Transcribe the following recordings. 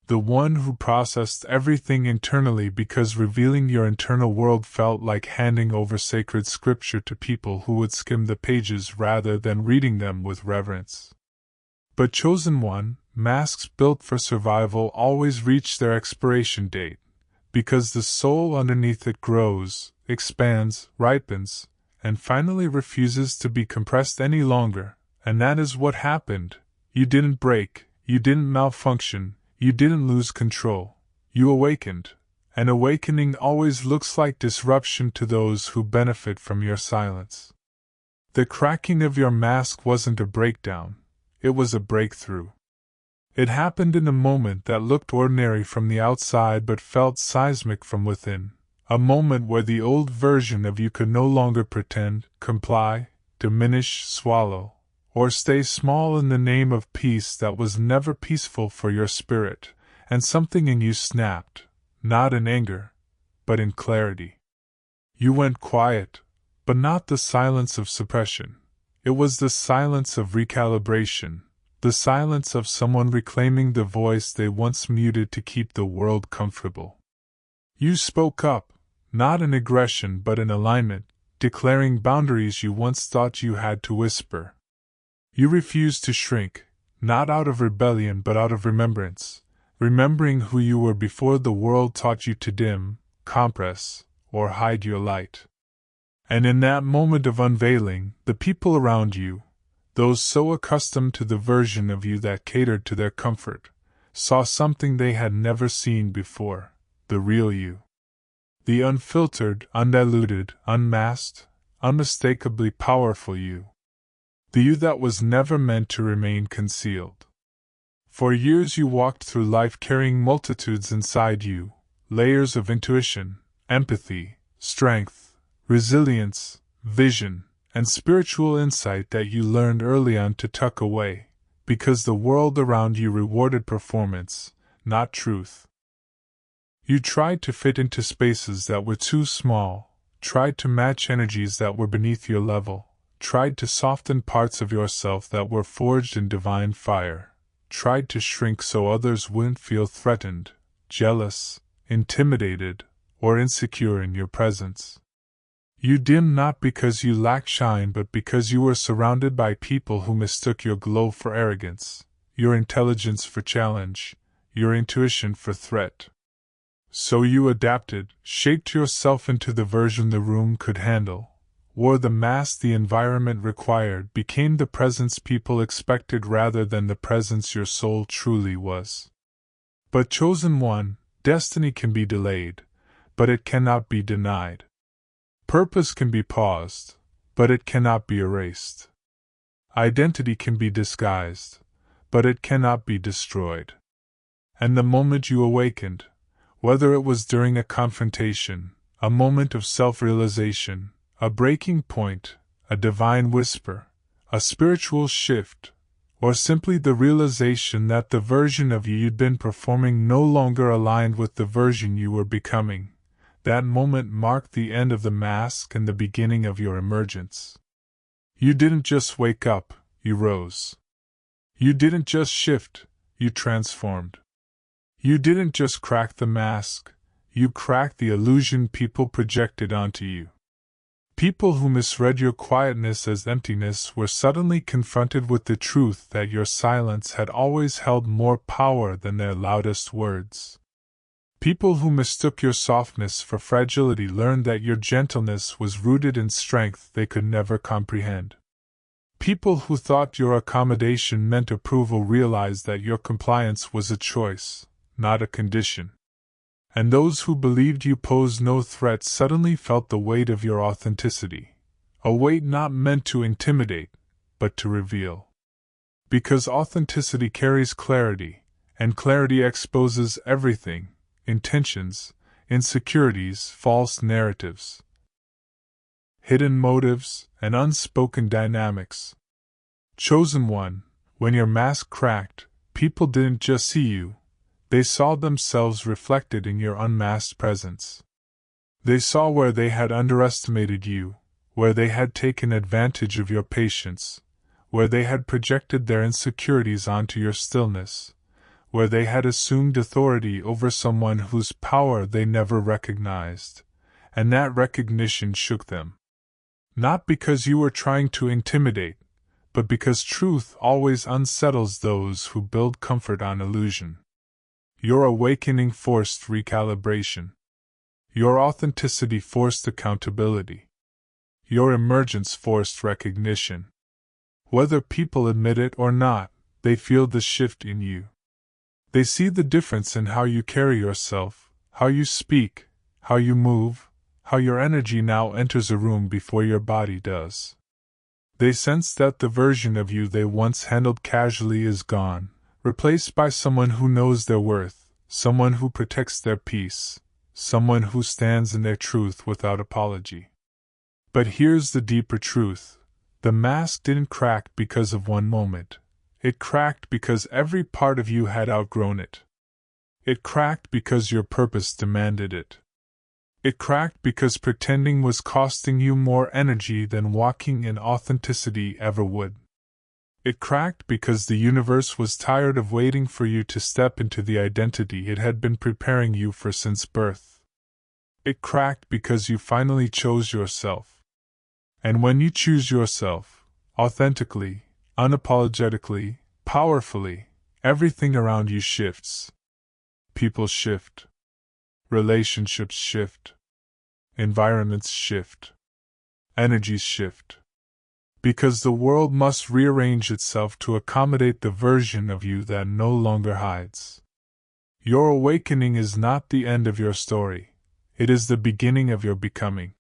the one who processed everything internally because revealing your internal world felt like handing over sacred scripture to people who would skim the pages rather than reading them with reverence. But chosen one, masks built for survival always reach their expiration date, because the soul underneath it grows, expands, ripens, and finally refuses to be compressed any longer, and that is what happened. You didn't break, you didn't malfunction, you didn't lose control. You awakened, and awakening always looks like disruption to those who benefit from your silence. The cracking of your mask wasn't a breakdown, it was a breakthrough. It happened in a moment that looked ordinary from the outside but felt seismic from within, a moment where the old version of you could no longer pretend, comply, diminish, swallow, or stay small in the name of peace that was never peaceful for your spirit, and something in you snapped, not in anger, but in clarity. You went quiet, but not the silence of suppression. It was the silence of recalibration, the silence of someone reclaiming the voice they once muted to keep the world comfortable. You spoke up, not in aggression but in alignment, declaring boundaries you once thought you had to whisper. You refused to shrink, not out of rebellion but out of remembrance, remembering who you were before the world taught you to dim, compress, or hide your light. And in that moment of unveiling, the people around you, those so accustomed to the version of you that catered to their comfort, saw something they had never seen before, the real you. The unfiltered, undiluted, unmasked, unmistakably powerful you. The you that was never meant to remain concealed. For years you walked through life carrying multitudes inside you, layers of intuition, empathy, strength, resilience, vision, and spiritual insight that you learned early on to tuck away, because the world around you rewarded performance, not truth. You tried to fit into spaces that were too small, tried to match energies that were beneath your level, tried to soften parts of yourself that were forged in divine fire, tried to shrink so others wouldn't feel threatened, jealous, intimidated, or insecure in your presence. You dimmed not because you lacked shine but because you were surrounded by people who mistook your glow for arrogance, your intelligence for challenge, your intuition for threat. So you adapted, shaped yourself into the version the room could handle, wore the mask the environment required, became the presence people expected rather than the presence your soul truly was. But chosen one, destiny can be delayed, but it cannot be denied. Purpose can be paused, but it cannot be erased. Identity can be disguised, but it cannot be destroyed. And the moment you awakened, whether it was during a confrontation, a moment of self-realization, a breaking point, a divine whisper, a spiritual shift, or simply the realization that the version of you you'd been performing no longer aligned with the version you were becoming, that moment marked the end of the mask and the beginning of your emergence. You didn't just wake up, you rose. You didn't just shift, you transformed. You didn't just crack the mask, you cracked the illusion people projected onto you. People who misread your quietness as emptiness were suddenly confronted with the truth that your silence had always held more power than their loudest words. People who mistook your softness for fragility learned that your gentleness was rooted in strength they could never comprehend. People who thought your accommodation meant approval realized that your compliance was a choice, not a condition. And those who believed you posed no threat suddenly felt the weight of your authenticity, a weight not meant to intimidate, but to reveal. Because authenticity carries clarity, and clarity exposes everything: intentions, insecurities, false narratives, hidden motives, and unspoken dynamics. Chosen one, when your mask cracked, people didn't just see you. They saw themselves reflected in your unmasked presence. They saw where they had underestimated you, where they had taken advantage of your patience, where they had projected their insecurities onto your stillness, where they had assumed authority over someone whose power they never recognized, and that recognition shook them. Not because you were trying to intimidate, but because truth always unsettles those who build comfort on illusion. Your awakening forced recalibration. Your authenticity forced accountability. Your emergence forced recognition. Whether people admit it or not, they feel the shift in you. They see the difference in how you carry yourself, how you speak, how you move, how your energy now enters a room before your body does. They sense that the version of you they once handled casually is gone, replaced by someone who knows their worth, someone who protects their peace, someone who stands in their truth without apology. But here's the deeper truth. The mask didn't crack because of one moment. It cracked because every part of you had outgrown it. It cracked because your purpose demanded it. It cracked because pretending was costing you more energy than walking in authenticity ever would. It cracked because the universe was tired of waiting for you to step into the identity it had been preparing you for since birth. It cracked because you finally chose yourself. And when you choose yourself, authentically, unapologetically, powerfully, everything around you shifts. People shift. Relationships shift. Environments shift. Energies shift. Because the world must rearrange itself to accommodate the version of you that no longer hides. Your awakening is not the end of your story. It is the beginning of your becoming.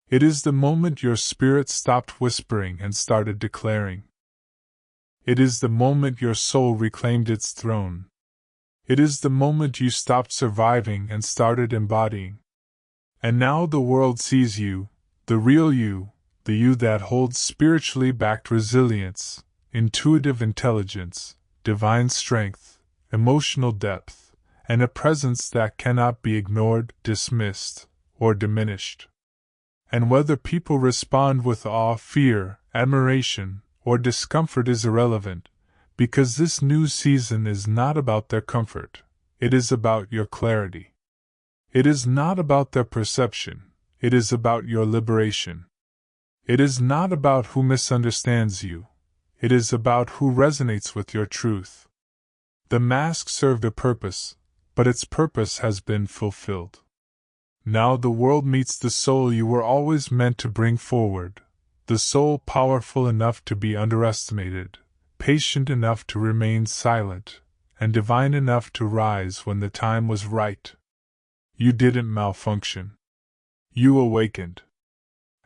It is the moment your spirit stopped whispering and started declaring. It is the moment your soul reclaimed its throne. It is the moment you stopped surviving and started embodying. And now the world sees you, the real you, the you that holds spiritually backed resilience, intuitive intelligence, divine strength, emotional depth, and a presence that cannot be ignored, dismissed, or diminished. And whether people respond with awe, fear, admiration, or discomfort is irrelevant, because this new season is not about their comfort, it is about your clarity. It is not about their perception, it is about your liberation. It is not about who misunderstands you, it is about who resonates with your truth. The mask served a purpose, but its purpose has been fulfilled. Now the world meets the soul you were always meant to bring forward, the soul powerful enough to be underestimated, patient enough to remain silent, and divine enough to rise when the time was right. You didn't malfunction. You awakened.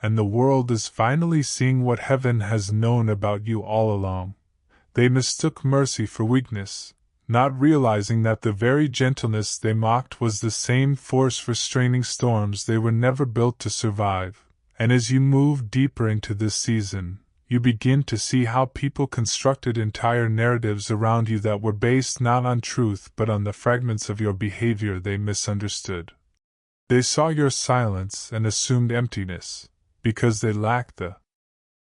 And the world is finally seeing what heaven has known about you all along. They mistook mercy for weakness, not realizing that the very gentleness they mocked was the same force restraining storms they were never built to survive. And as you move deeper into this season, you begin to see how people constructed entire narratives around you that were based not on truth but on the fragments of your behavior they misunderstood. They saw your silence and assumed emptiness, because they lacked the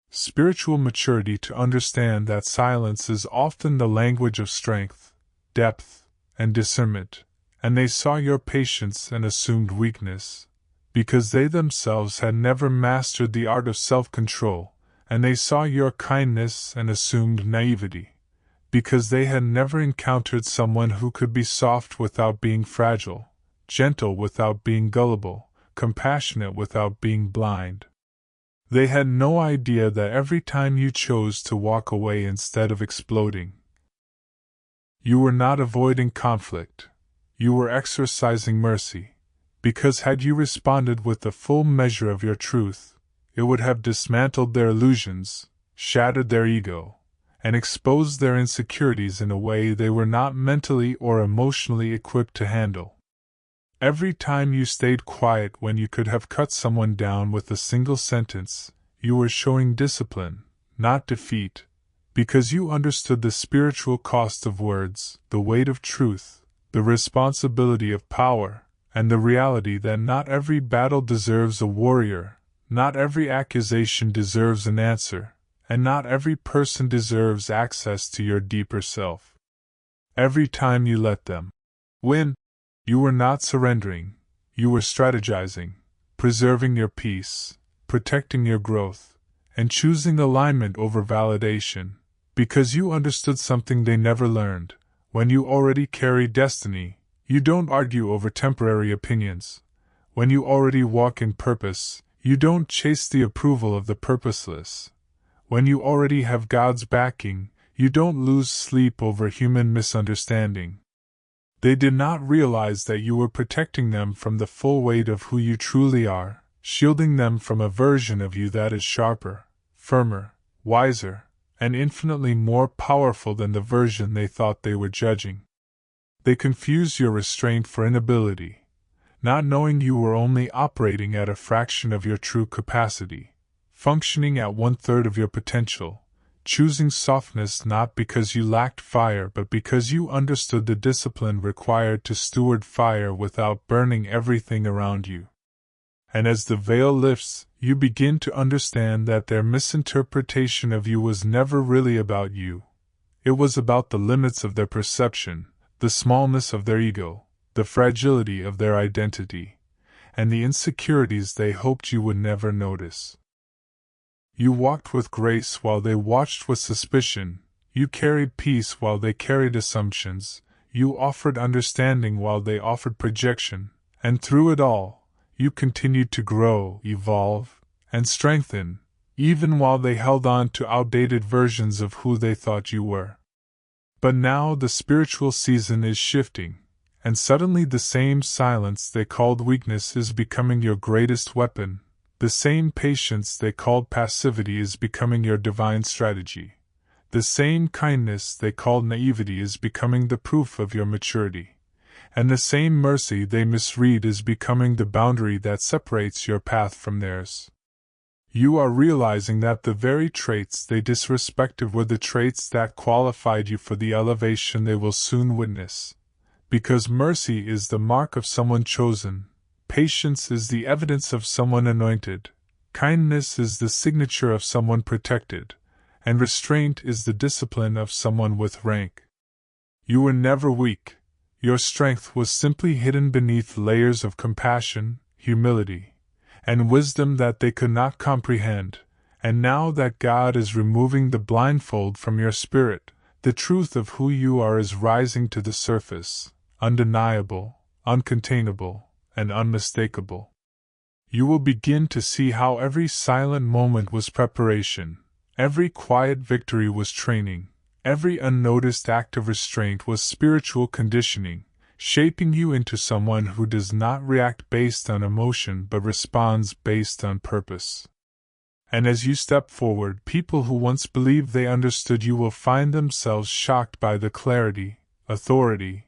spiritual maturity to understand that silence is often the language of strength, depth, and discernment, and they saw your patience and assumed weakness, because they themselves had never mastered the art of self-control, and they saw your kindness and assumed naivety, because they had never encountered someone who could be soft without being fragile, gentle without being gullible, compassionate without being blind. They had no idea that every time you chose to walk away instead of exploding, you were not avoiding conflict, you were exercising mercy, because had you responded with the full measure of your truth, it would have dismantled their illusions, shattered their ego, and exposed their insecurities in a way they were not mentally or emotionally equipped to handle. Every time you stayed quiet when you could have cut someone down with a single sentence, you were showing discipline, not defeat, because you understood the spiritual cost of words, the weight of truth, the responsibility of power, and the reality that not every battle deserves a warrior, not every accusation deserves an answer, and not every person deserves access to your deeper self. Every time you let them win, you were not surrendering, you were strategizing, preserving your peace, protecting your growth, and choosing alignment over validation, because you understood something they never learned. When you already carry destiny, you don't argue over temporary opinions. When you already walk in purpose, you don't chase the approval of the purposeless. When you already have God's backing, you don't lose sleep over human misunderstanding. They did not realize that you were protecting them from the full weight of who you truly are, shielding them from a version of you that is sharper, firmer, wiser, and infinitely more powerful than the version they thought they were judging. They confused your restraint for inability, not knowing you were only operating at a fraction of your true capacity, functioning at 1/3 of your potential, choosing softness not because you lacked fire but because you understood the discipline required to steward fire without burning everything around you. And as the veil lifts, you begin to understand that their misinterpretation of you was never really about you. It was about the limits of their perception, the smallness of their ego, the fragility of their identity, and the insecurities they hoped you would never notice. You walked with grace while they watched with suspicion, you carried peace while they carried assumptions, you offered understanding while they offered projection, and through it all, you continued to grow, evolve, and strengthen, even while they held on to outdated versions of who they thought you were. But now the spiritual season is shifting, and suddenly the same silence they called weakness is becoming your greatest weapon. The same patience they called passivity is becoming your divine strategy. The same kindness they called naivety is becoming the proof of your maturity. And the same mercy they misread is becoming the boundary that separates your path from theirs. You are realizing that the very traits they disrespected were the traits that qualified you for the elevation they will soon witness. Because mercy is the mark of someone chosen, patience is the evidence of someone anointed, kindness is the signature of someone protected, and restraint is the discipline of someone with rank. You were never weak. Your strength was simply hidden beneath layers of compassion, humility, and wisdom that they could not comprehend, and now that God is removing the blindfold from your spirit, the truth of who you are is rising to the surface, undeniable, uncontainable, and unmistakable. You will begin to see how every silent moment was preparation, every quiet victory was training, every unnoticed act of restraint was spiritual conditioning, shaping you into someone who does not react based on emotion but responds based on purpose. And as you step forward, people who once believed they understood you will find themselves shocked by the clarity, authority,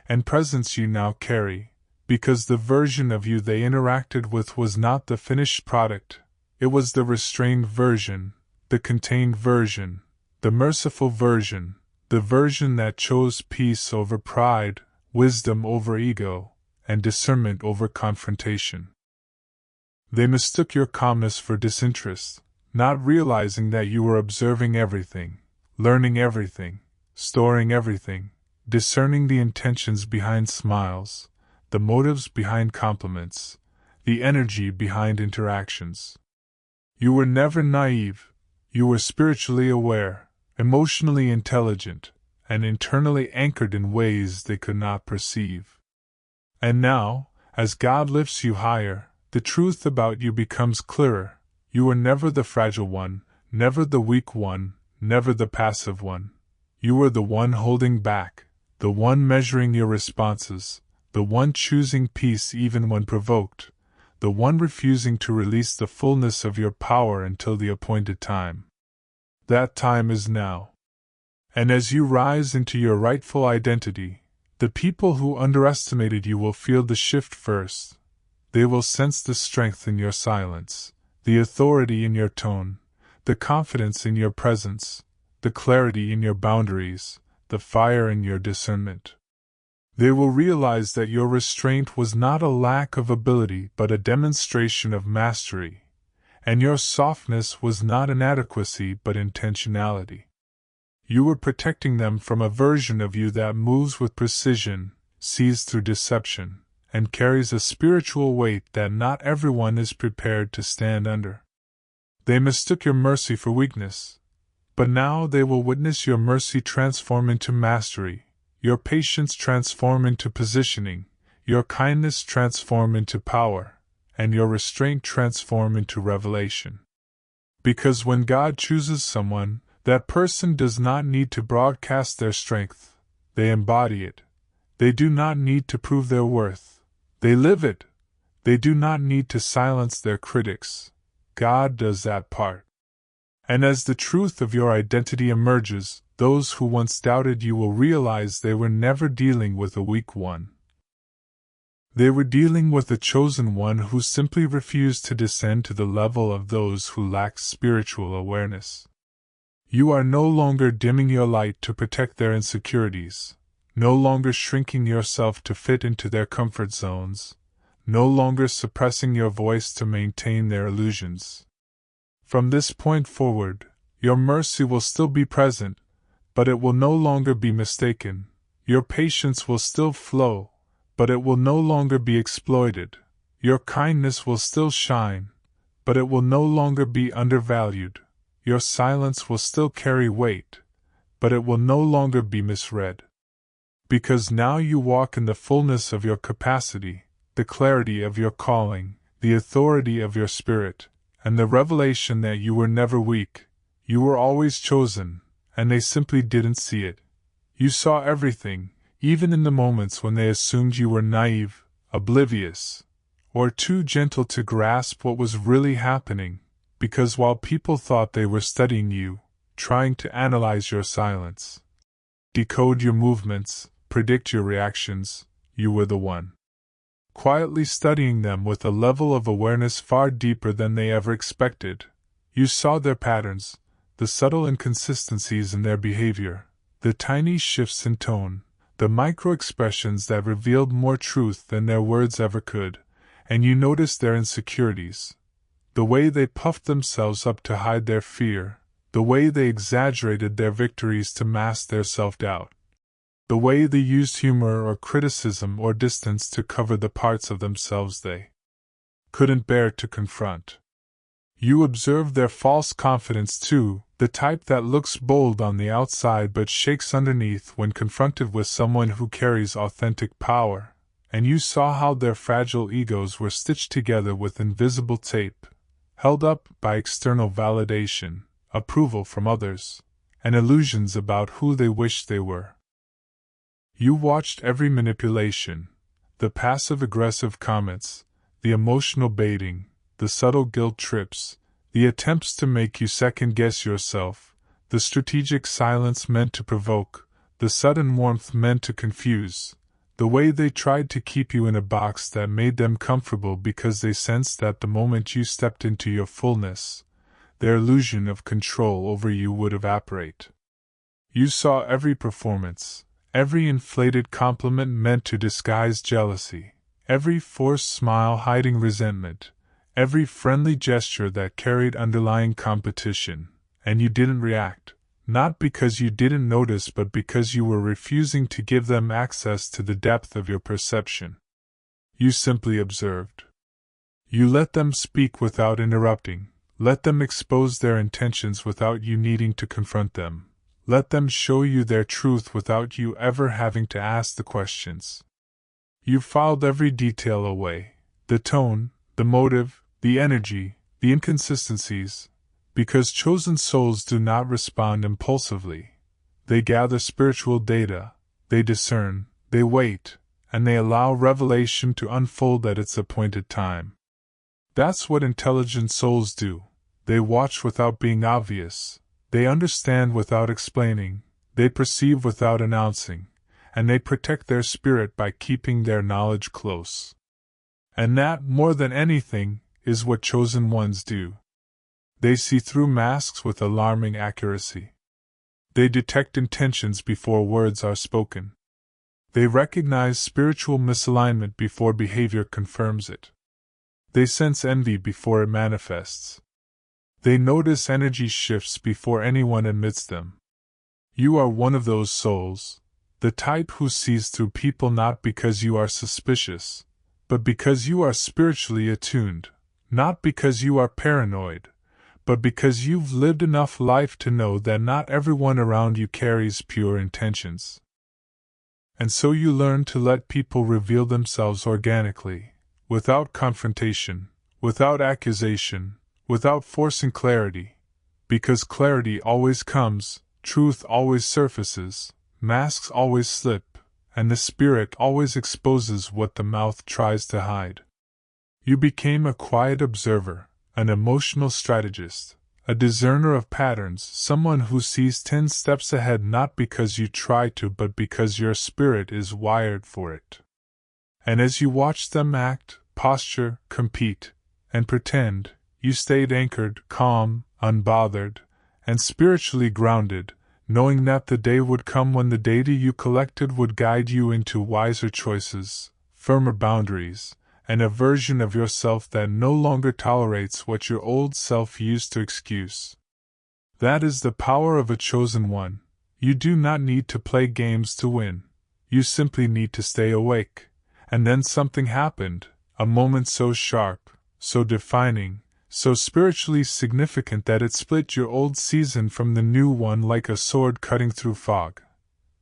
and presence you now carry, because the version of you they interacted with was not the finished product, it was the restrained version, the contained version, the merciful version, the version that chose peace over pride, wisdom over ego, and discernment over confrontation. They mistook your calmness for disinterest, not realizing that you were observing everything, learning everything, storing everything, discerning the intentions behind smiles, the motives behind compliments, the energy behind interactions. You were never naive, you were spiritually aware, emotionally intelligent, and internally anchored in ways they could not perceive. And now, as God lifts you higher, the truth about you becomes clearer. You were never the fragile one, never the weak one, never the passive one. You were the one holding back, the one measuring your responses, the one choosing peace even when provoked, the one refusing to release the fullness of your power until the appointed time. That time is now. And as you rise into your rightful identity, the people who underestimated you will feel the shift first. They will sense the strength in your silence, the authority in your tone, the confidence in your presence, the clarity in your boundaries, the fire in your discernment. They will realize that your restraint was not a lack of ability but a demonstration of mastery, and your softness was not inadequacy but intentionality. You were protecting them from a version of you that moves with precision, sees through deception, and carries a spiritual weight that not everyone is prepared to stand under. They mistook your mercy for weakness, but now they will witness your mercy transform into mastery, your patience transform into positioning, your kindness transform into power, and your restraint transform into revelation. Because when God chooses someone, that person does not need to broadcast their strength, they embody it. They do not need to prove their worth, they live it. They do not need to silence their critics, God does that part. And as the truth of your identity emerges, those who once doubted you will realize they were never dealing with a weak one. They were dealing with a chosen one who simply refused to descend to the level of those who lacked spiritual awareness. You are no longer dimming your light to protect their insecurities, no longer shrinking yourself to fit into their comfort zones, no longer suppressing your voice to maintain their illusions. From this point forward, your mercy will still be present, but it will no longer be mistaken. Your patience will still flow, but it will no longer be exploited. Your kindness will still shine, but it will no longer be undervalued. Your silence will still carry weight, but it will no longer be misread. Because now you walk in the fullness of your capacity, the clarity of your calling, the authority of your spirit, and the revelation that you were never weak, you were always chosen, and they simply didn't see it. You saw everything, even in the moments when they assumed you were naive, oblivious, or too gentle to grasp what was really happening, because while people thought they were studying you, trying to analyze your silence, decode your movements, predict your reactions, you were the one. Quietly studying them with a level of awareness far deeper than they ever expected, you saw their patterns, the subtle inconsistencies in their behavior, the tiny shifts in tone, the micro-expressions that revealed more truth than their words ever could, and you noticed their insecurities, the way they puffed themselves up to hide their fear, the way they exaggerated their victories to mask their self-doubt, the way they used humor or criticism or distance to cover the parts of themselves they couldn't bear to confront. You observed their false confidence too, the type that looks bold on the outside but shakes underneath when confronted with someone who carries authentic power, and you saw how their fragile egos were stitched together with invisible tape, held up by external validation, approval from others, and illusions about who they wished they were. You watched every manipulation, the passive-aggressive comments, the emotional baiting, the subtle guilt trips, the attempts to make you second-guess yourself, the strategic silence meant to provoke, the sudden warmth meant to confuse, the way they tried to keep you in a box that made them comfortable because they sensed that the moment you stepped into your fullness, their illusion of control over you would evaporate. You saw every performance, every inflated compliment meant to disguise jealousy, every forced smile hiding resentment, every friendly gesture that carried underlying competition, and you didn't react, not because you didn't notice but because you were refusing to give them access to the depth of your perception. You simply observed. You let them speak without interrupting, let them expose their intentions without you needing to confront them, let them show you their truth without you ever having to ask the questions. You filed every detail away, the tone, the motive, the energy, the inconsistencies, because chosen souls do not respond impulsively. They gather spiritual data, they discern, they wait, and they allow revelation to unfold at its appointed time. That's what intelligent souls do. They watch without being obvious, they understand without explaining, they perceive without announcing, and they protect their spirit by keeping their knowledge close. And that, more than anything, is what chosen ones do. They see through masks with alarming accuracy. They detect intentions before words are spoken. They recognize spiritual misalignment before behavior confirms it. They sense envy before it manifests. They notice energy shifts before anyone admits them. You are one of those souls, the type who sees through people not because you are suspicious, but because you are spiritually attuned, not because you are paranoid, but because you've lived enough life to know that not everyone around you carries pure intentions. And so you learn to let people reveal themselves organically, without confrontation, without accusation, without forcing clarity, because clarity always comes, truth always surfaces, masks always slip, and the spirit always exposes what the mouth tries to hide. You became a quiet observer, an emotional strategist, a discerner of patterns, someone who sees 10 steps ahead not because you try to but because your spirit is wired for it. And as you watched them act, posture, compete, and pretend, you stayed anchored, calm, unbothered, and spiritually grounded, knowing that the day would come when the data you collected would guide you into wiser choices, firmer boundaries, and a version of yourself that no longer tolerates what your old self used to excuse. That is the power of a chosen one. You do not need to play games to win. You simply need to stay awake. And then something happened, a moment so sharp, so defining, so spiritually significant that it split your old season from the new one like a sword cutting through fog.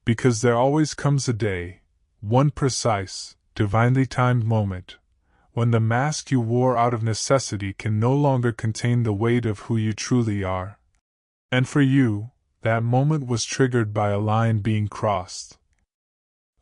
Because there always comes a day, one precise, divinely timed moment, when the mask you wore out of necessity can no longer contain the weight of who you truly are. And for you, that moment was triggered by a line being crossed,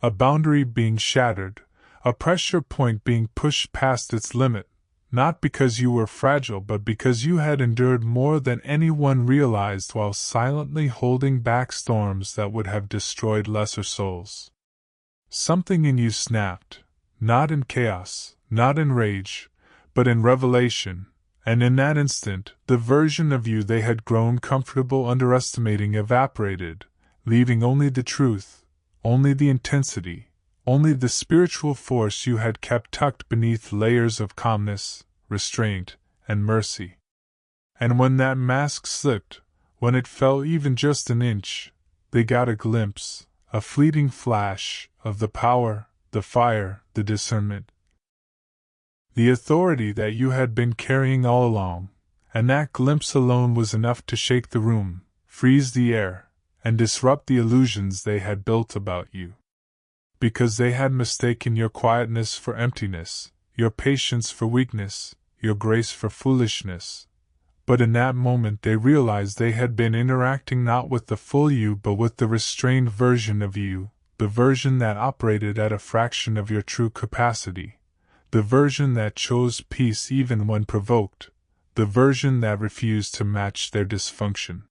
a boundary being shattered, a pressure point being pushed past its limit, not because you were fragile but because you had endured more than anyone realized while silently holding back storms that would have destroyed lesser souls. Something in you snapped, not in chaos, not in rage, but in revelation, and in that instant, the version of you they had grown comfortable underestimating evaporated, leaving only the truth, only the intensity, only the spiritual force you had kept tucked beneath layers of calmness, restraint, and mercy. And when that mask slipped, when it fell even just an inch, they got a glimpse, a fleeting flash, of the power, the fire, the discernment, the authority that you had been carrying all along, and that glimpse alone was enough to shake the room, freeze the air, and disrupt the illusions they had built about you. Because they had mistaken your quietness for emptiness, your patience for weakness, your grace for foolishness. But in that moment they realized they had been interacting not with the full you but with the restrained version of you, the version that operated at a fraction of your true capacity. The version that chose peace even when provoked, the version that refused to match their dysfunction.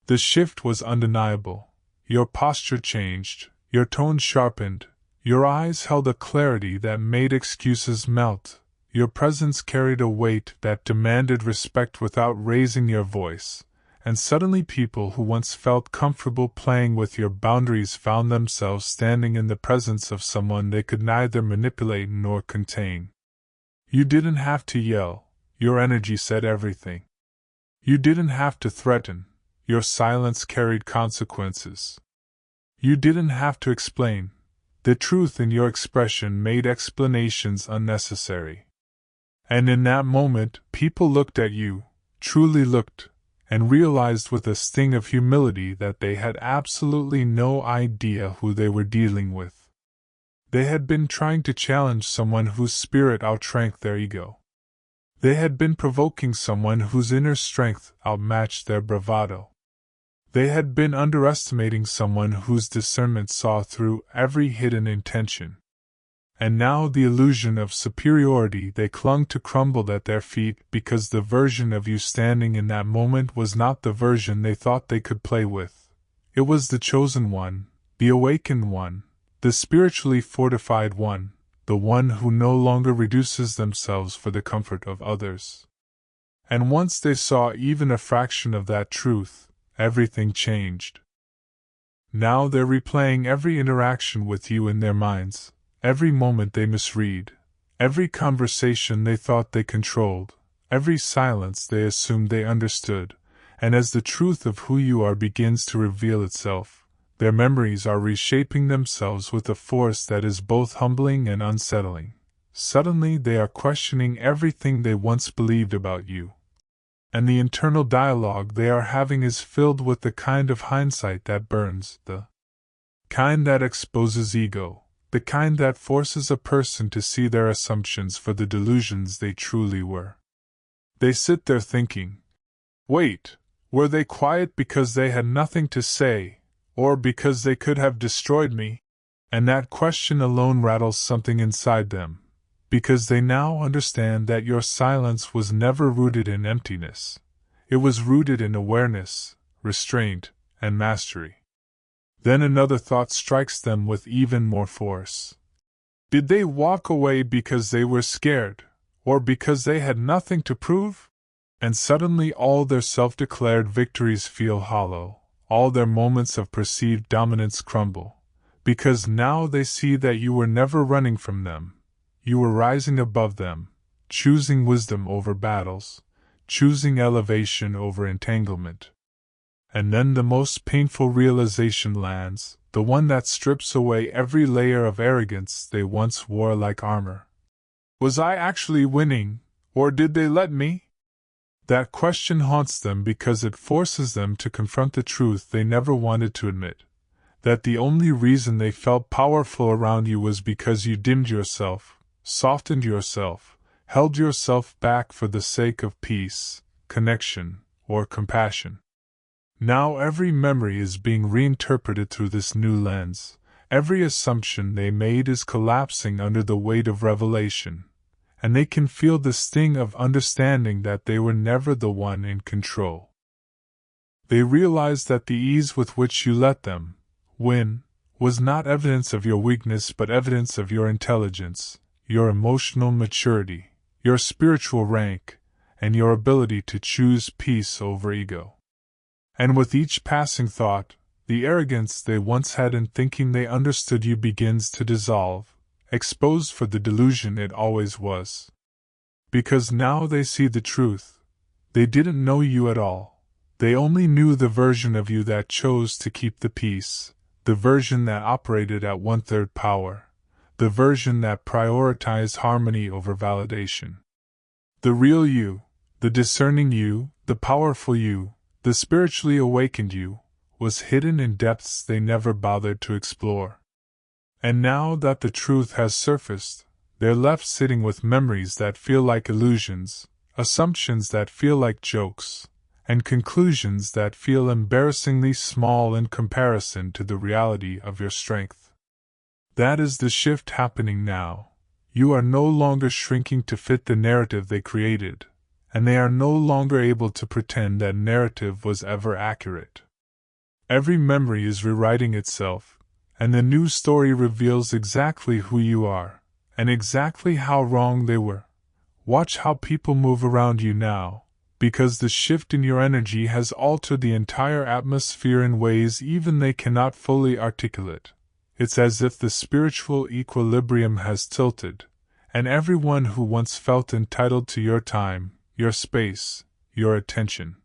The shift was undeniable. Your posture changed, your tone sharpened, your eyes held a clarity that made excuses melt, your presence carried a weight that demanded respect without raising your voice, and suddenly people who once felt comfortable playing with your boundaries found themselves standing in the presence of someone they could neither manipulate nor contain. You didn't have to yell, your energy said everything. You didn't have to threaten, your silence carried consequences. You didn't have to explain, the truth in your expression made explanations unnecessary. And in that moment, people looked at you, truly looked, and realized with a sting of humility that they had absolutely no idea who they were dealing with. They had been trying to challenge someone whose spirit outshrank their ego. They had been provoking someone whose inner strength outmatched their bravado. They had been underestimating someone whose discernment saw through every hidden intention. And now the illusion of superiority they clung to crumbled at their feet because the version of you standing in that moment was not the version they thought they could play with. It was the chosen one, the awakened one, the spiritually fortified one, the one who no longer reduces themselves for the comfort of others. And once they saw even a fraction of that truth, everything changed. Now they're replaying every interaction with you in their minds. Every moment they misread, every conversation they thought they controlled, every silence they assumed they understood, And as the truth of who you are begins to reveal itself, their memories are reshaping themselves with a force that is both humbling and unsettling. Suddenly they are questioning everything they once believed about you. And the internal dialogue they are having is filled with the kind of hindsight that burns, the kind that exposes ego, the kind that forces a person to see their assumptions for the delusions they truly were. They sit there thinking, wait, were they quiet because they had nothing to say, or because they could have destroyed me? And that question alone rattles something inside them, because they now understand that your silence was never rooted in emptiness. It was rooted in awareness, restraint, and mastery. Then another thought strikes them with even more force. Did they walk away because they were scared, or because they had nothing to prove? And suddenly all their self-declared victories feel hollow, all their moments of perceived dominance crumble, because now they see that you were never running from them. You were rising above them, choosing wisdom over battles, choosing elevation over entanglement. And then the most painful realization lands, the one that strips away every layer of arrogance they once wore like armor. Was I actually winning, or did they let me? That question haunts them because it forces them to confront the truth they never wanted to admit, that the only reason they felt powerful around you was because you dimmed yourself, softened yourself, held yourself back for the sake of peace, connection, or compassion. Now every memory is being reinterpreted through this new lens. Every assumption they made is collapsing under the weight of revelation, and they can feel the sting of understanding that they were never the one in control. They realize that the ease with which you let them win was not evidence of your weakness but evidence of your intelligence, your emotional maturity, your spiritual rank, and your ability to choose peace over ego. And with each passing thought, the arrogance they once had in thinking they understood you begins to dissolve, exposed for the delusion it always was. Because now they see the truth. They didn't know you at all. They only knew the version of you that chose to keep the peace, the version that operated at 1/3 power, the version that prioritized harmony over validation. The real you, the discerning you, the powerful you, the spiritually awakened you, was hidden in depths they never bothered to explore. And now that the truth has surfaced, they're left sitting with memories that feel like illusions, assumptions that feel like jokes, and conclusions that feel embarrassingly small in comparison to the reality of your strength. That is the shift happening now. You are no longer shrinking to fit the narrative they created, and they are no longer able to pretend that narrative was ever accurate. Every memory is rewriting itself, and the new story reveals exactly who you are, and exactly how wrong they were. Watch how people move around you now, because the shift in your energy has altered the entire atmosphere in ways even they cannot fully articulate. It's as if the spiritual equilibrium has tilted, and everyone who once felt entitled to your time, your space, your attention,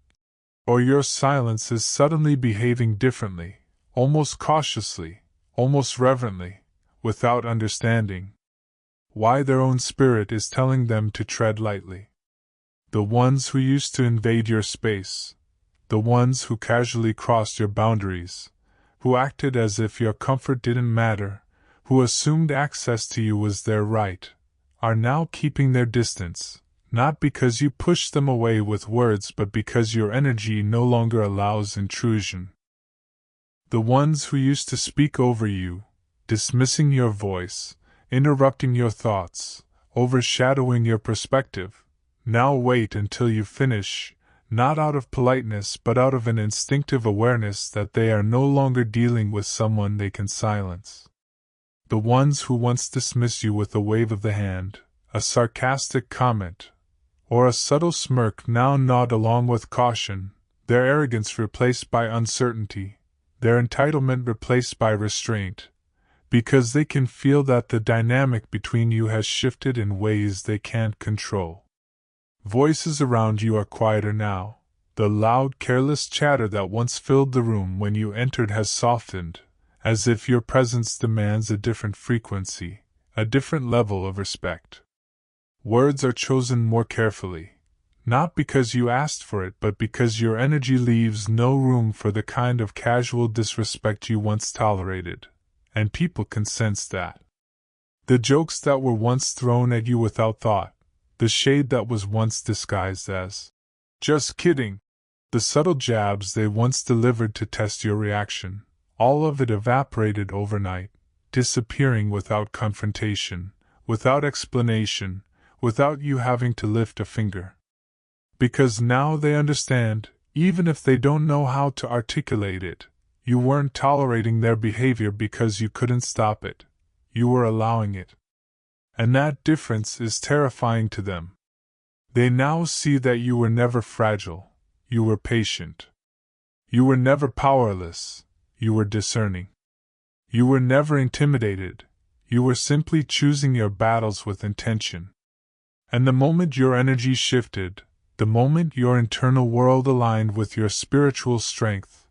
or your silence is suddenly behaving differently, almost cautiously, almost reverently, without understanding why their own spirit is telling them to tread lightly. The ones who used to invade your space, the ones who casually crossed your boundaries, who acted as if your comfort didn't matter, who assumed access to you was their right, are now keeping their distance, not because you pushed them away with words but because your energy no longer allows intrusion. The ones who used to speak over you, dismissing your voice, interrupting your thoughts, overshadowing your perspective, now wait until you finish, not out of politeness but out of an instinctive awareness that they are no longer dealing with someone they can silence. The ones who once dismiss you with a wave of the hand, a sarcastic comment, or a subtle smirk now nod along with caution, their arrogance replaced by uncertainty, their entitlement replaced by restraint, because they can feel that the dynamic between you has shifted in ways they can't control. Voices around you are quieter now, The loud, careless chatter that once filled the room when you entered has softened, as if your presence demands a different frequency, a different level of respect. Words are chosen more carefully, not because you asked for it but because your energy leaves no room for the kind of casual disrespect you once tolerated, and people can sense that. The jokes that were once thrown at you without thought, the shade that was once disguised as "just kidding," the subtle jabs they once delivered to test your reaction, all of it evaporated overnight, disappearing without confrontation, without explanation, without you having to lift a finger. Because now they understand, even if they don't know how to articulate it, you weren't tolerating their behavior because you couldn't stop it, you were allowing it. And that difference is terrifying to them. They now see that you were never fragile, you were patient. You were never powerless, you were discerning. You were never intimidated, you were simply choosing your battles with intention. And the moment your energy shifted, the moment your internal world aligned with your spiritual strength,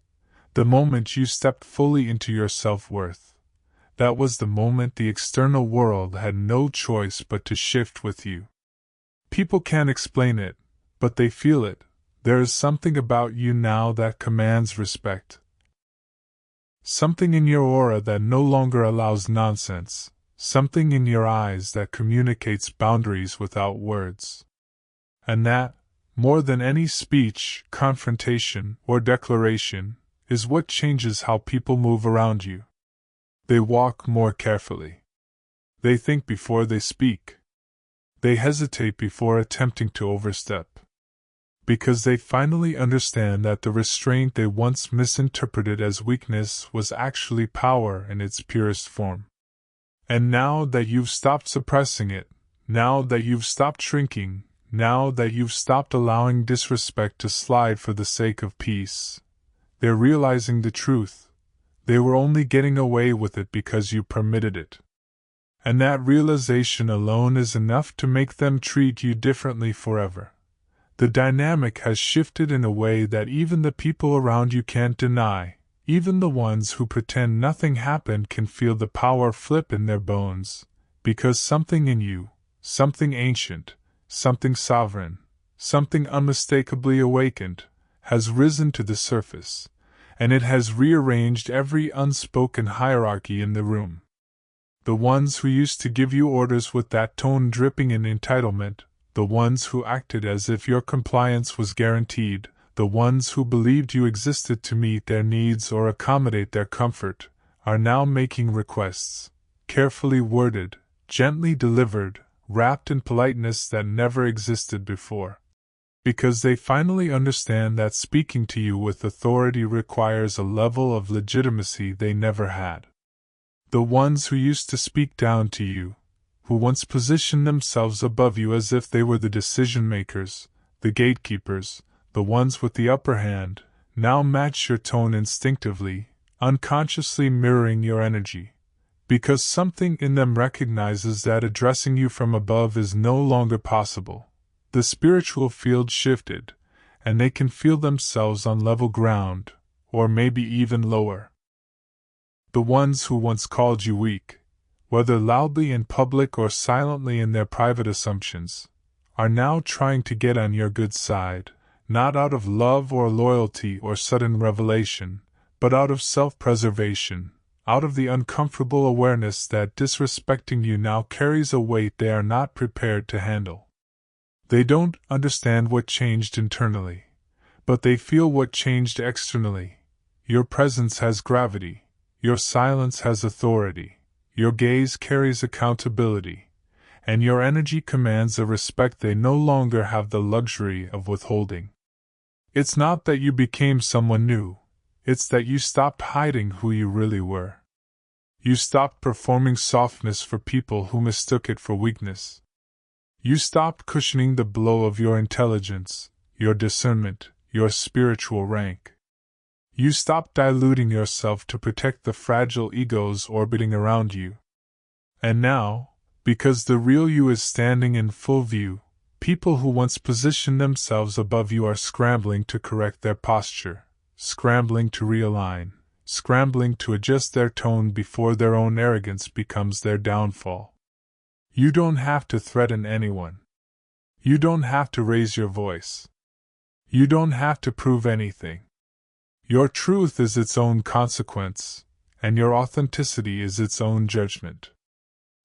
the moment you stepped fully into your self-worth, that was the moment the external world had no choice but to shift with you. People can't explain it, but they feel it. There is something about you now that commands respect. Something in your aura that no longer allows nonsense, something in your eyes that communicates boundaries without words. And that, more than any speech, confrontation, or declaration, is what changes how people move around you. They walk more carefully. They think before they speak. They hesitate before attempting to overstep. Because they finally understand that the restraint they once misinterpreted as weakness was actually power in its purest form. And now that you've stopped suppressing it, now that you've stopped shrinking, now that you've stopped allowing disrespect to slide for the sake of peace, they're realizing the truth. They were only getting away with it because you permitted it. And that realization alone is enough to make them treat you differently forever. The dynamic has shifted in a way that even the people around you can't deny. Even the ones who pretend nothing happened can feel the power flip in their bones, because something in you, something ancient, something sovereign, something unmistakably awakened, has risen to the surface, and it has rearranged every unspoken hierarchy in the room. The ones who used to give you orders with that tone dripping in entitlement, the ones who acted as if your compliance was guaranteed, the ones who believed you existed to meet their needs or accommodate their comfort, are now making requests, carefully worded, gently delivered, wrapped in politeness that never existed before. Because they finally understand that speaking to you with authority requires a level of legitimacy they never had. The ones who used to speak down to you, who once positioned themselves above you as if they were the decision-makers, the gatekeepers, the ones with the upper hand, now match your tone instinctively, unconsciously mirroring your energy. Because something in them recognizes that addressing you from above is no longer possible. The spiritual field shifted, and they can feel themselves on level ground, or maybe even lower. The ones who once called you weak, whether loudly in public or silently in their private assumptions, are now trying to get on your good side, not out of love or loyalty or sudden revelation, but out of self-preservation, out of the uncomfortable awareness that disrespecting you now carries a weight they are not prepared to handle. They don't understand what changed internally, but they feel what changed externally. Your presence has gravity, your silence has authority, your gaze carries accountability, and your energy commands a respect they no longer have the luxury of withholding. It's not that you became someone new, it's that you stopped hiding who you really were. You stopped performing softness for people who mistook it for weakness. You stopped cushioning the blow of your intelligence, your discernment, your spiritual rank. You stopped diluting yourself to protect the fragile egos orbiting around you. And now, because the real you is standing in full view, People who once positioned themselves above you are scrambling to correct their posture, scrambling to realign, scrambling to adjust their tone before their own arrogance becomes their downfall. You don't have to threaten anyone. You don't have to raise your voice. You don't have to prove anything. Your truth is its own consequence, and your authenticity is its own judgment.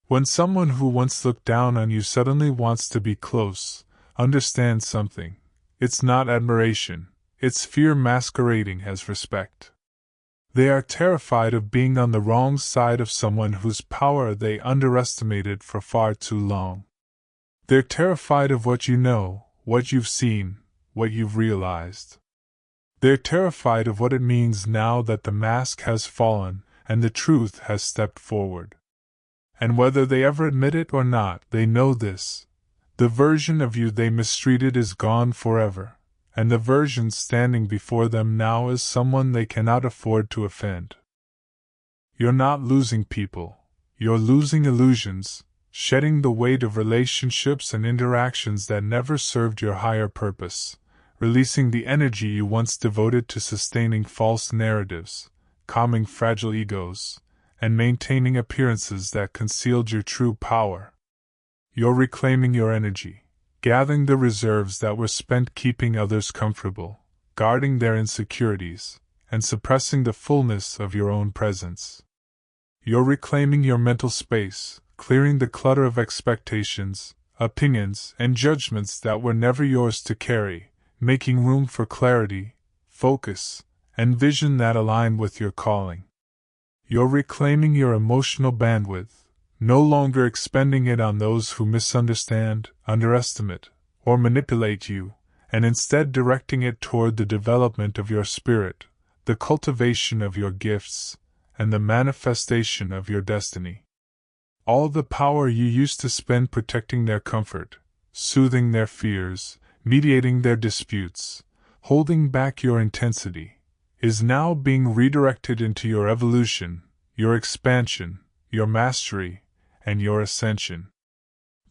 When someone who once looked down on you suddenly wants to be close, understand something. It's not admiration, it's fear masquerading as respect. They are terrified of being on the wrong side of someone whose power they underestimated for far too long. They're terrified of what you know, what you've seen, what you've realized. They're terrified of what it means now that the mask has fallen and the truth has stepped forward. And whether they ever admit it or not, they know this. The version of you they mistreated is gone forever, and the version standing before them now is someone they cannot afford to offend. You're not losing people, you're losing illusions, shedding the weight of relationships and interactions that never served your higher purpose, releasing the energy you once devoted to sustaining false narratives, calming fragile egos, and maintaining appearances that concealed your true power. You're reclaiming your energy, gathering the reserves that were spent keeping others comfortable, guarding their insecurities, and suppressing the fullness of your own presence. You're reclaiming your mental space, clearing the clutter of expectations, opinions, and judgments that were never yours to carry, making room for clarity, focus, and vision that align with your calling. You're reclaiming your emotional bandwidth, no longer expending it on those who misunderstand, underestimate, or manipulate you, and instead directing it toward the development of your spirit, the cultivation of your gifts, and the manifestation of your destiny. All the power you used to spend protecting their comfort, soothing their fears, mediating their disputes, holding back your intensity, is now being redirected into your evolution, your expansion, your mastery, and your ascension.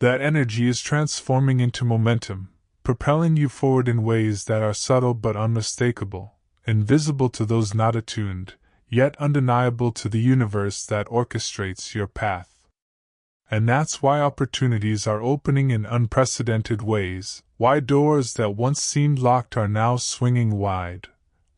That energy is transforming into momentum, propelling you forward in ways that are subtle but unmistakable, invisible to those not attuned, yet undeniable to the universe that orchestrates your path. And that's why opportunities are opening in unprecedented ways, why doors that once seemed locked are now swinging wide,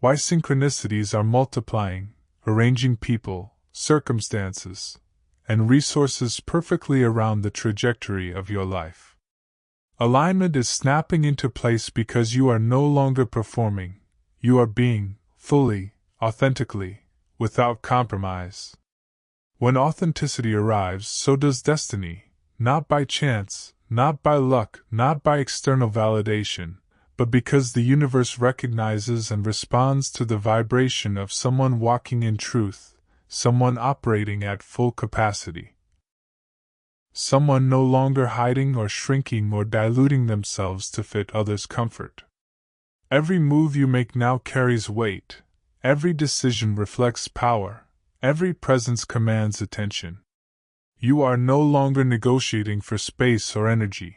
why synchronicities are multiplying, arranging people, circumstances, and resources perfectly around the trajectory of your life. Alignment is snapping into place because you are no longer performing, you are being, fully, authentically, without compromise. When authenticity arrives, so does destiny, not by chance, not by luck, not by external validation, but because the universe recognizes and responds to the vibration of someone walking in truth, someone operating at full capacity. Someone no longer hiding or shrinking or diluting themselves to fit others' comfort. Every move you make now carries weight, every decision reflects power, every presence commands attention. You are no longer negotiating for space or energy.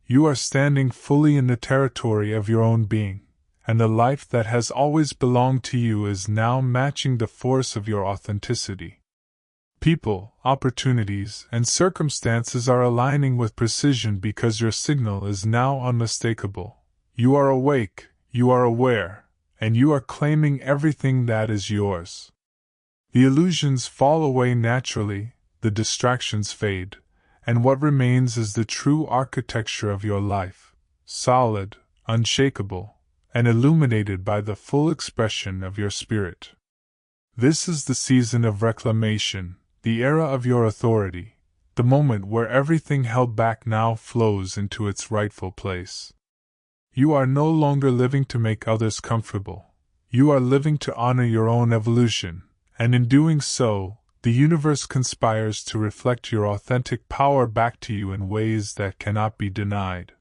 You are standing fully in the territory of your own being, and the life that has always belonged to you is now matching the force of your authenticity. People, opportunities, and circumstances are aligning with precision because your signal is now unmistakable. You are awake, you are aware, and you are claiming everything that is yours. The illusions fall away naturally, the distractions fade, and what remains is the true architecture of your life, solid, unshakable, and illuminated by the full expression of your spirit. This is the season of reclamation, the era of your authority, the moment where everything held back now flows into its rightful place. You are no longer living to make others comfortable. You are living to honor your own evolution, and in doing so, the universe conspires to reflect your authentic power back to you in ways that cannot be denied.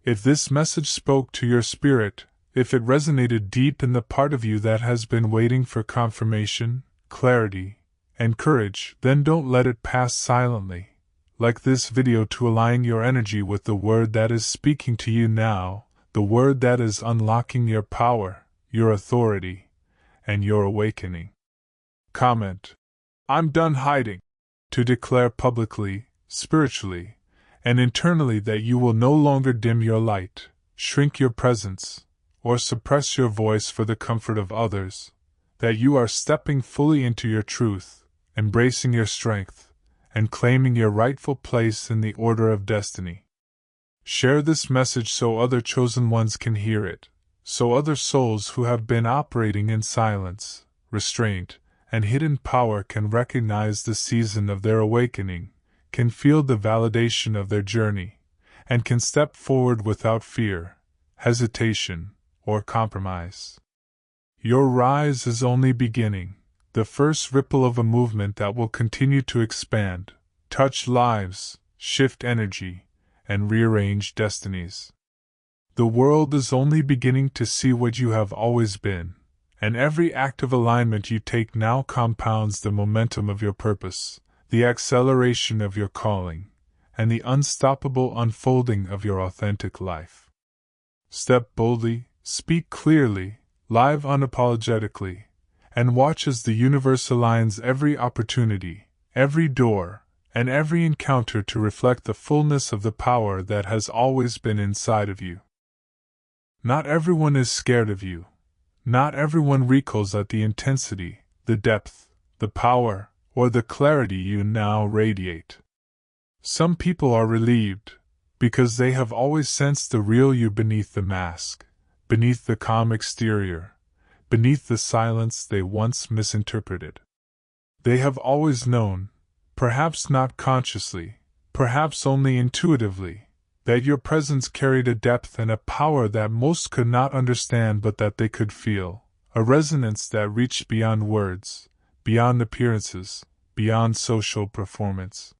If this message spoke to your spirit, if it resonated deep in the part of you that has been waiting for confirmation, clarity, and courage, then don't let it pass silently. like this video, to align your energy with the word that is speaking to you now, the word that is unlocking your power, your authority, and your awakening. Comment: I'm done hiding. To declare publicly, spiritually, and internally that you will no longer dim your light, shrink your presence, or suppress your voice for the comfort of others, that you are stepping fully into your truth, embracing your strength, and claiming your rightful place in the order of destiny. Share this message so other chosen ones can hear it, so other souls who have been operating in silence, restraint, and hidden power can recognize the season of their awakening, can feel the validation of their journey, and can step forward without fear, hesitation, or compromise. Your rise is only beginning, the first ripple of a movement that will continue to expand, touch lives, shift energy, and rearrange destinies. The world is only beginning to see what you have always been, and every active alignment you take now compounds the momentum of your purpose, the acceleration of your calling, and the unstoppable unfolding of your authentic life. Step boldly, speak clearly, live unapologetically, and watch as the universe aligns every opportunity, every door, and every encounter to reflect the fullness of the power that has always been inside of you. Not everyone is scared of you. Not everyone recoils at the intensity, the depth, the power, or the clarity you now radiate. Some people are relieved, because they have always sensed the real you beneath the mask, beneath the calm exterior, beneath the silence they once misinterpreted. They have always known, perhaps not consciously, perhaps only intuitively, that your presence carried a depth and a power that most could not understand but that they could feel, a resonance that reached beyond words, beyond appearances, beyond social performance.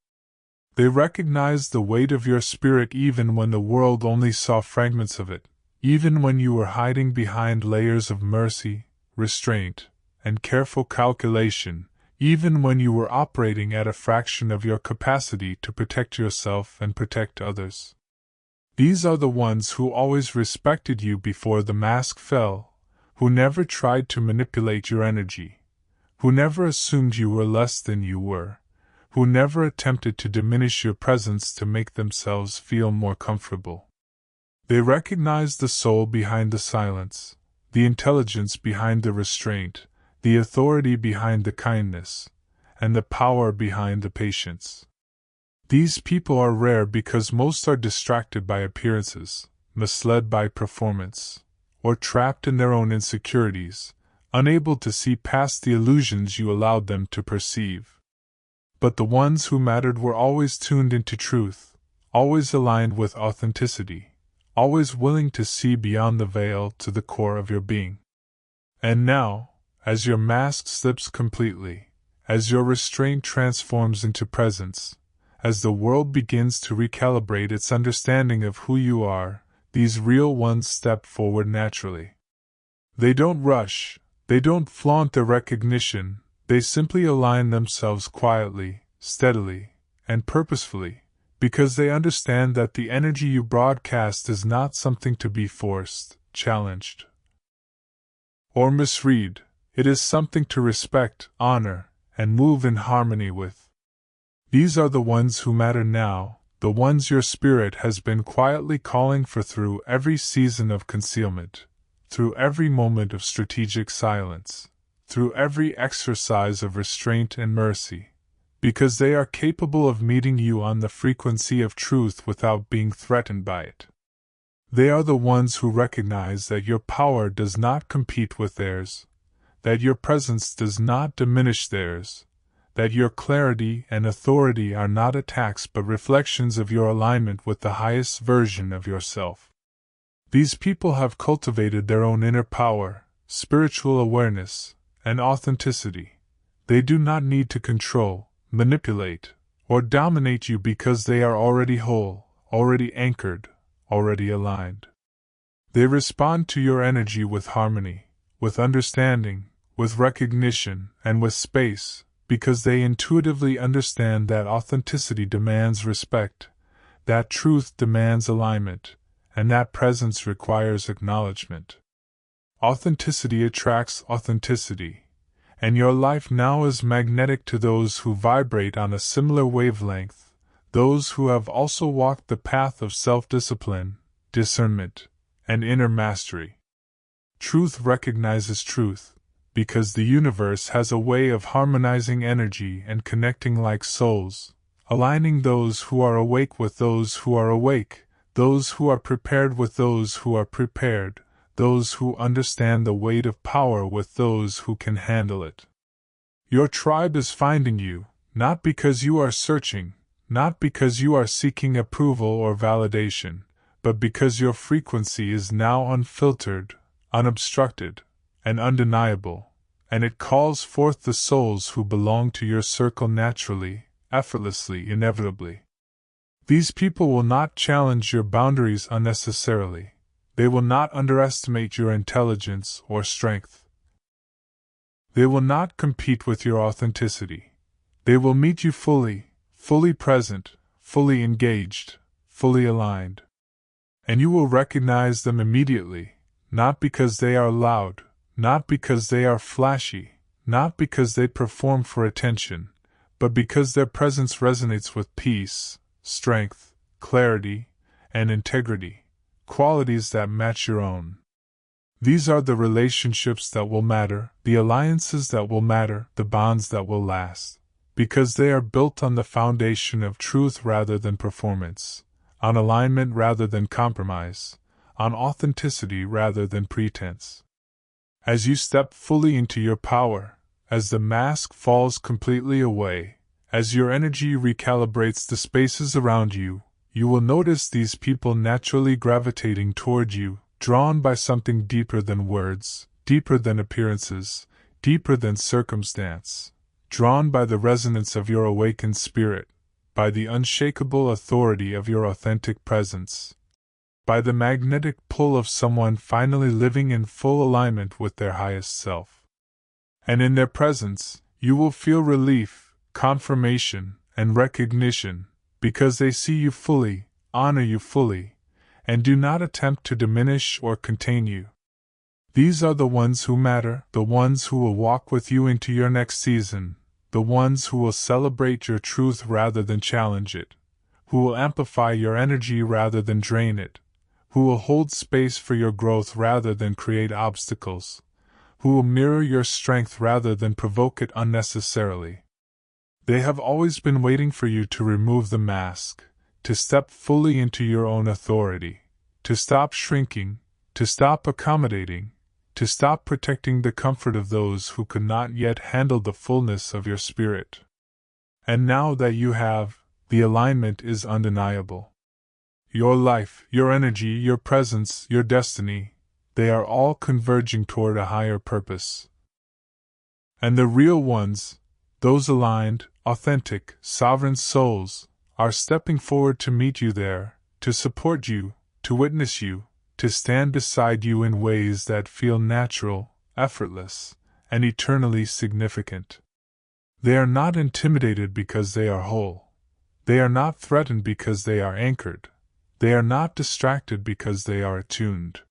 They recognized the weight of your spirit even when the world only saw fragments of it, even when you were hiding behind layers of mercy, restraint, and careful calculation, even when you were operating at a fraction of your capacity to protect yourself and protect others. These are the ones who always respected you before the mask fell, who never tried to manipulate your energy, who never assumed you were less than you were, who never attempted to diminish your presence to make themselves feel more comfortable. They recognized the soul behind the silence, the intelligence behind the restraint, the authority behind the kindness, and the power behind the patience. These people are rare because most are distracted by appearances, misled by performance, or trapped in their own insecurities, unable to see past the illusions you allowed them to perceive. But the ones who mattered were always tuned into truth, always aligned with authenticity, always willing to see beyond the veil to the core of your being. And now, as your mask slips completely, as your restraint transforms into presence, as the world begins to recalibrate its understanding of who you are, these real ones step forward naturally. They don't rush, they don't flaunt their recognition, they simply align themselves quietly, steadily, and purposefully, because they understand that the energy you broadcast is not something to be forced, challenged, or misread. It is something to respect, honor, and move in harmony with. These are the ones who matter now, the ones your spirit has been quietly calling for through every season of concealment, through every moment of strategic silence, through every exercise of restraint and mercy, because they are capable of meeting you on the frequency of truth without being threatened by it. They are the ones who recognize that your power does not compete with theirs, that your presence does not diminish theirs, that your clarity and authority are not attacks but reflections of your alignment with the highest version of yourself. These people have cultivated their own inner power, spiritual awareness, and authenticity. They do not need to control, manipulate, or dominate you because they are already whole, already anchored, already aligned. They respond to your energy with harmony, with understanding, with recognition, and with space, because they intuitively understand that authenticity demands respect, that truth demands alignment, and that presence requires acknowledgement. Authenticity attracts authenticity, and your life now is magnetic to those who vibrate on a similar wavelength, those who have also walked the path of self-discipline, discernment, and inner mastery. Truth recognizes truth, because the universe has a way of harmonizing energy and connecting like souls, aligning those who are awake with those who are awake, those who are prepared with those who are prepared, those who understand the weight of power with those who can handle it. Your tribe is finding you, not because you are searching, not because you are seeking approval or validation, but because your frequency is now unfiltered, unobstructed, and undeniable, and it calls forth the souls who belong to your circle naturally, effortlessly, inevitably. These people will not challenge your boundaries unnecessarily. They will not underestimate your intelligence or strength. They will not compete with your authenticity. They will meet you fully present, fully engaged, fully aligned. And you will recognize them immediately, not because they are loud, not because they are flashy, not because they perform for attention, but because their presence resonates with peace, strength, clarity, and integrity. Qualities that match your own. These are the relationships that will matter, the alliances that will matter, the bonds that will last, because they are built on the foundation of truth rather than performance, on alignment rather than compromise, on authenticity rather than pretense. As you step fully into your power, as the mask falls completely away, as your energy recalibrates the spaces around you, you will notice these people naturally gravitating toward you, drawn by something deeper than words, deeper than appearances, deeper than circumstance, drawn by the resonance of your awakened spirit, by the unshakable authority of your authentic presence, by the magnetic pull of someone finally living in full alignment with their highest self. And in their presence, you will feel relief, confirmation, and recognition, because they see you fully, honor you fully, and do not attempt to diminish or contain you. These are the ones who matter, the ones who will walk with you into your next season, the ones who will celebrate your truth rather than challenge it, who will amplify your energy rather than drain it, who will hold space for your growth rather than create obstacles, who will mirror your strength rather than provoke it unnecessarily. They have always been waiting for you to remove the mask, to step fully into your own authority, to stop shrinking, to stop accommodating, to stop protecting the comfort of those who could not yet handle the fullness of your spirit. And now that you have, the alignment is undeniable. Your life, your energy, your presence, your destiny, they are all converging toward a higher purpose. And the real ones, those aligned, authentic, sovereign souls, are stepping forward to meet you there, to support you, to witness you, to stand beside you in ways that feel natural, effortless, and eternally significant. They are not intimidated because they are whole. They are not threatened because they are anchored. They are not distracted because they are attuned.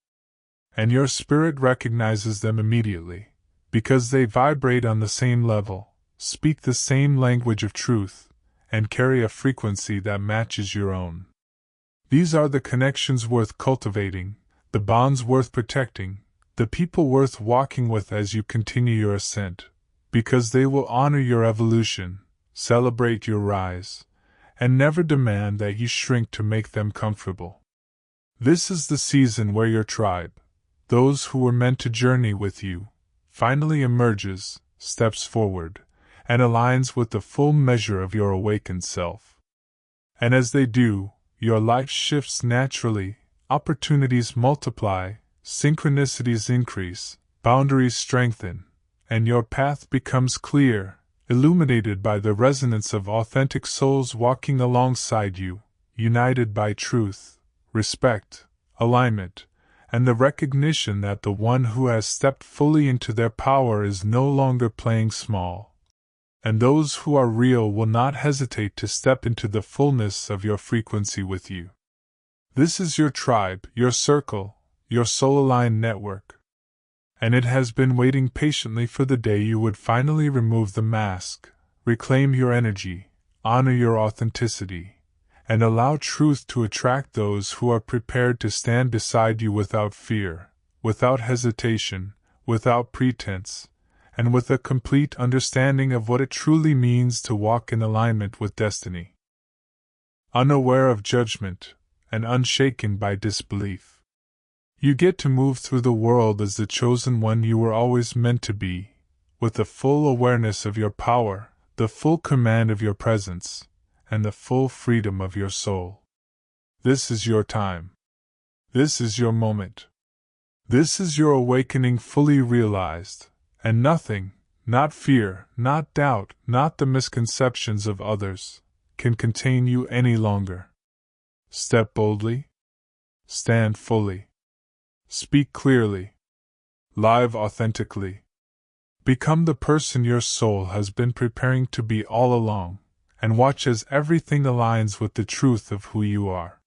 And your spirit recognizes them immediately, because they vibrate on the same level, speak the same language of truth, and carry a frequency that matches your own. These are the connections worth cultivating, the bonds worth protecting, the people worth walking with as you continue your ascent, because they will honor your evolution, celebrate your rise, and never demand that you shrink to make them comfortable. This is the season where your tribe, those who were meant to journey with you, finally emerges, steps forward, and aligns with the full measure of your awakened self. And as they do, your life shifts naturally, opportunities multiply, synchronicities increase, boundaries strengthen, and your path becomes clear, illuminated by the resonance of authentic souls walking alongside you, united by truth, respect, alignment, and the recognition that the one who has stepped fully into their power is no longer playing small. And those who are real will not hesitate to step into the fullness of your frequency with you. This is your tribe, your circle, your soul-aligned network. And it has been waiting patiently for the day you would finally remove the mask, reclaim your energy, honor your authenticity, and allow truth to attract those who are prepared to stand beside you without fear, without hesitation, without pretense, and with a complete understanding of what it truly means to walk in alignment with destiny. Unaware of judgment, and unshaken by disbelief. You get to move through the world as the chosen one you were always meant to be, with the full awareness of your power, the full command of your presence, and the full freedom of your soul. This is your time. This is your moment. This is your awakening fully realized, and nothing, not fear, not doubt, not the misconceptions of others, can contain you any longer. Step boldly. Stand fully. Speak clearly. Live authentically. Become the person your soul has been preparing to be all along, and watch as everything aligns with the truth of who you are.